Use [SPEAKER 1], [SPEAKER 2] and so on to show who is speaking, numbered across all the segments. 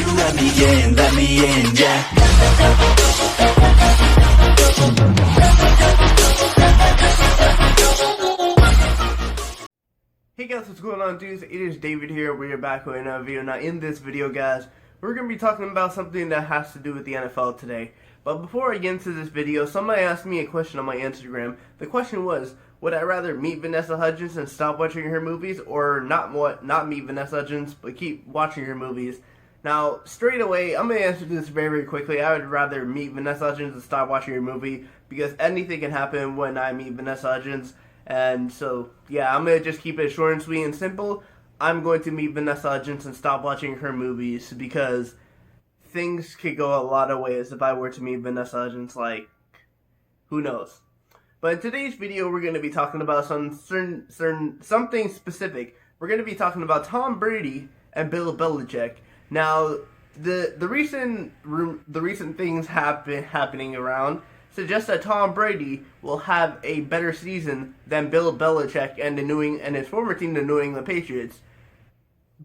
[SPEAKER 1] let me in, yeah.
[SPEAKER 2] Hey guys, what's going on, dudes? It is David here. We are back with another video. Now, in this video, guys, we're going to be talking about something that has to do with the NFL today. But before I get into this video, somebody asked me a question on my Instagram. The question was, would I rather meet Vanessa Hudgens and stop watching her movies, or not meet Vanessa Hudgens, but keep watching her movies? Now, straight away, I'm going to answer this very, very quickly. I would rather meet Vanessa Hudgens and stop watching her movie, because anything can happen when I meet Vanessa Hudgens. And so, yeah, I'm going to just keep it short and sweet and simple. I'm going to meet Vanessa Hudgens and stop watching her movies, because things could go a lot of ways if I were to meet Vanessa Hudgens. Like, who knows? But in today's video, we're going to be talking about something specific. We're going to be talking about Tom Brady and Bill Belichick. Now, the recent things happening around suggest that Tom Brady will have a better season than Bill Belichick and his former team, the New England Patriots.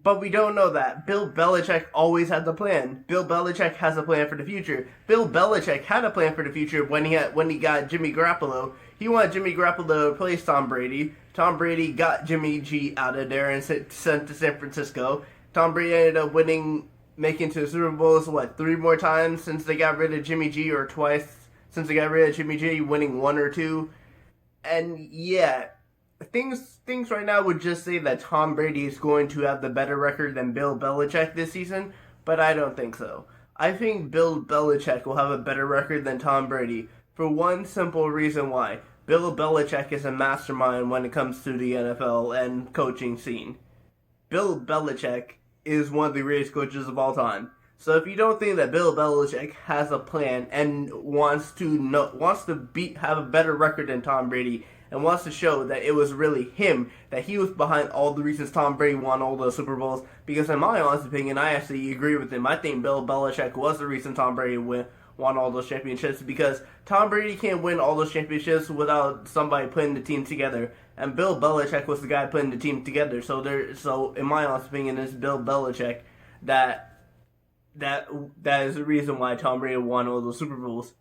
[SPEAKER 2] But we don't know that. Bill Belichick always had the plan. Bill Belichick has a plan for the future. Bill Belichick had a plan for the future when he got Jimmy Garoppolo. He wanted Jimmy Garoppolo to replace Tom Brady. Tom Brady got Jimmy G out of there and sent to San Francisco. Tom Brady ended up making to the Super Bowls, 3 more times since they got rid of Jimmy G, or twice since they got rid of Jimmy G, winning 1 or 2. And yeah, things right now would just say that Tom Brady is going to have the better record than Bill Belichick this season, but I don't think so. I think Bill Belichick will have a better record than Tom Brady, for one simple reason why. Bill Belichick is a mastermind when it comes to the NFL and coaching scene. Bill Belichick is one of the greatest coaches of all time. So if you don't think that Bill Belichick has a plan and wants to have a better record than Tom Brady, and wants to show that it was really him, that he was behind all the reasons Tom Brady won all those Super Bowls, because in my honest opinion, I actually agree with him. I think Bill Belichick was the reason Tom Brady won all those championships, because Tom Brady can't win all those championships without somebody putting the team together. And Bill Belichick was the guy putting the team together. So in my honest opinion, it's Bill Belichick that is the reason why Tom Brady won all those Super Bowls.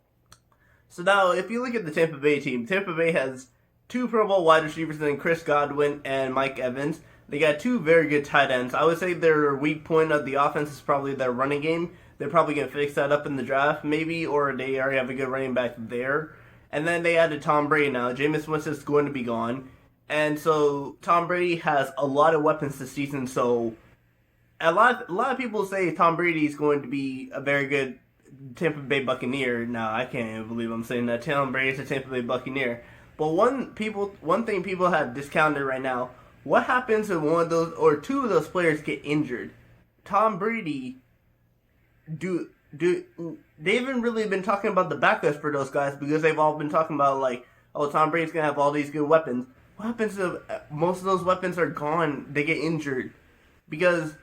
[SPEAKER 2] So now, if you look at the Tampa Bay team, Tampa Bay has 2 Pro Bowl wide receivers in Chris Godwin and Mike Evans. They got 2 very good tight ends. I would say their weak point of the offense is probably their running game. They're probably going to fix that up in the draft, maybe, or they already have a good running back there. And then they added Tom Brady now. Jameis Winston's going to be gone. And so Tom Brady has a lot of weapons this season, so a lot of people say Tom Brady is going to be a very good Tampa Bay Buccaneer. Now, I can't even believe I'm saying that. Tom Brady is a Tampa Bay Buccaneer. But one thing people have discounted right now, what happens if one of those or 2 of those players get injured? Tom Brady, they haven't really been talking about the backups for those guys, because they've all been talking about Tom Brady's going to have all these good weapons. What happens if most of those weapons are gone, they get injured? Because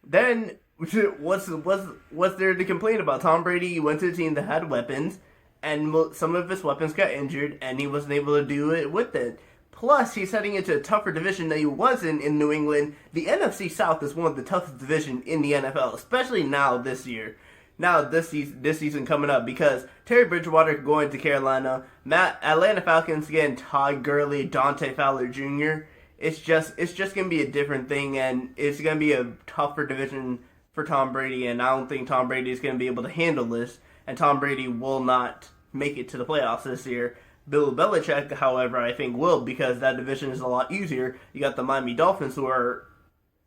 [SPEAKER 2] then, what's there to complain about? Tom Brady went to a team that had weapons, and some of his weapons got injured, and he wasn't able to do it with it. Plus, he's heading into a tougher division than he was in New England. The NFC South is one of the toughest divisions in the NFL, especially now this year. Now this season coming up, because Terry Bridgewater going to Carolina, Atlanta Falcons getting Todd Gurley, Dante Fowler Jr. It's just gonna be a different thing, and it's gonna be a tougher division for Tom Brady, and I don't think Tom Brady is gonna be able to handle this, and Tom Brady will not make it to the playoffs this year. Bill Belichick, however, I think will, because that division is a lot easier. You got the Miami Dolphins, who are,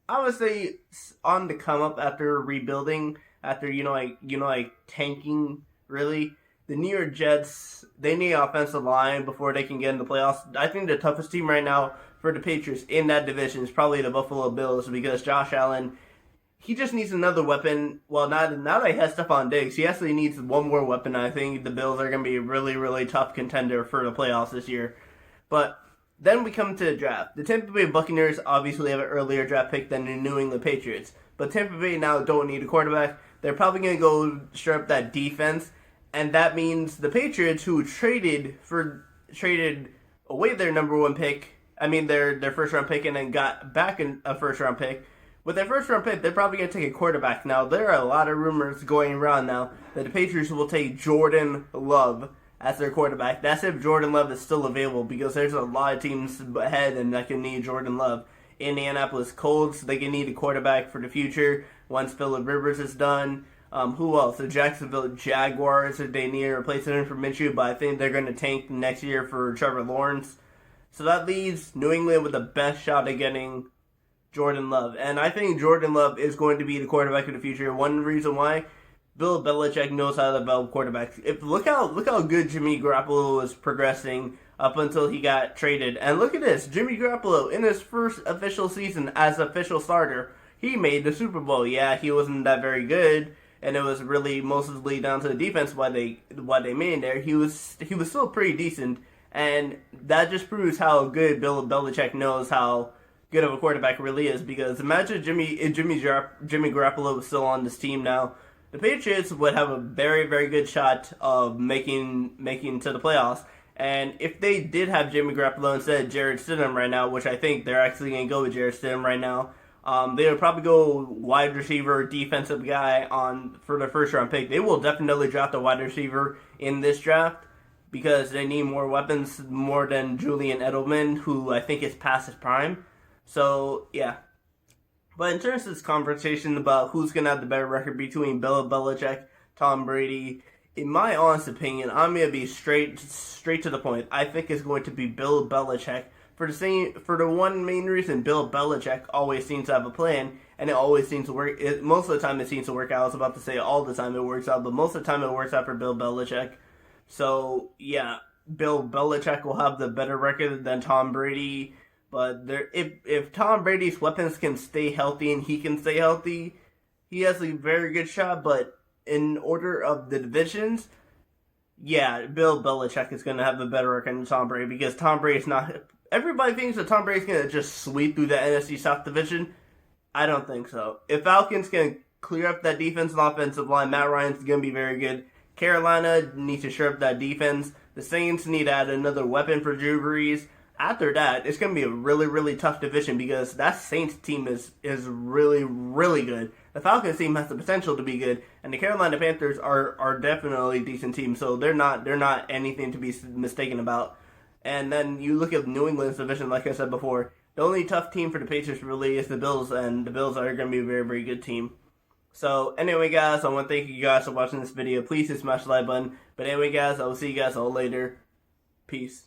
[SPEAKER 2] I would say, on the come up after rebuilding, after tanking, really. The New York Jets, they need an offensive line before they can get in the playoffs. I think the toughest team right now for the Patriots in that division is probably the Buffalo Bills, because Josh Allen, he just needs another weapon. Well, now that he has Stephon Diggs, he actually needs one more weapon. I think the Bills are going to be a really, really tough contender for the playoffs this year. But then we come to the draft. The Tampa Bay Buccaneers obviously have an earlier draft pick than the New England Patriots. But Tampa Bay now don't need a quarterback. They're probably going to go straight up that defense. And that means the Patriots, who traded away their number 1 pick, their first round pick, and then got back a first round pick, with their first round pick, they're probably going to take a quarterback. Now, there are a lot of rumors going around now that the Patriots will take Jordan Love as their quarterback. That's if Jordan Love is still available, because there's a lot of teams ahead and that can need Jordan Love. Indianapolis Colts, they can need a quarterback for the future once Phillip Rivers is done. Who else? The Jacksonville Jaguars, they need a replacement for Minshew, but I think they're going to tank next year for Trevor Lawrence. So that leaves New England with the best shot at getting Jordan Love. And I think Jordan Love is going to be the quarterback of the future. One reason why, Bill Belichick knows how to develop quarterbacks. Look how good Jimmy Garoppolo was progressing up until he got traded. And look at this, Jimmy Garoppolo in his first official season as official starter, he made the Super Bowl. Yeah, he wasn't that very good, and it was really mostly down to the defense why they made him there. He was still pretty decent, and that just proves how good Bill Belichick knows how good of a quarterback really is. Because imagine if Jimmy Garoppolo was still on this team now, the Patriots would have a very, very good shot of making to the playoffs. And if they did have Jimmy Garoppolo instead of Jarrett Stidham right now, which I think they're actually going to go with Jarrett Stidham right now, they would probably go wide receiver, defensive guy for their first round pick. They will definitely draft a wide receiver in this draft because they need more weapons, more than Julian Edelman, who I think is past his prime. So, yeah. But in terms of this conversation about who's going to have the better record between Bill Belichick, Tom Brady, in my honest opinion, I'm going to be straight to the point. I think it's going to be Bill Belichick for the one main reason. Bill Belichick always seems to have a plan, and it always seems to work. Most of the time it seems to work out. I was about to say all the time it works out, but most of the time it works out for Bill Belichick. So, yeah, Bill Belichick will have the better record than Tom Brady. But if Tom Brady's weapons can stay healthy and he can stay healthy, he has a very good shot. But in order of the divisions, yeah, Bill Belichick is going to have a better record than Tom Brady, because Tom Brady's not... Everybody thinks that Tom Brady's going to just sweep through the NFC South division. I don't think so. If Falcons can clear up that defense and offensive line, Matt Ryan's going to be very good. Carolina needs to shore up that defense. The Saints need to add another weapon for Drew Brees. After that, it's going to be a really, really tough division, because that Saints team is really, really good. The Falcons team has the potential to be good, and the Carolina Panthers are definitely a decent team, so they're not anything to be mistaken about. And then you look at New England's division, like I said before, the only tough team for the Patriots really is the Bills, and the Bills are going to be a very, very good team. So anyway, guys, I want to thank you guys for watching this video. Please hit smash the like button. But anyway, guys, I will see you guys all later. Peace.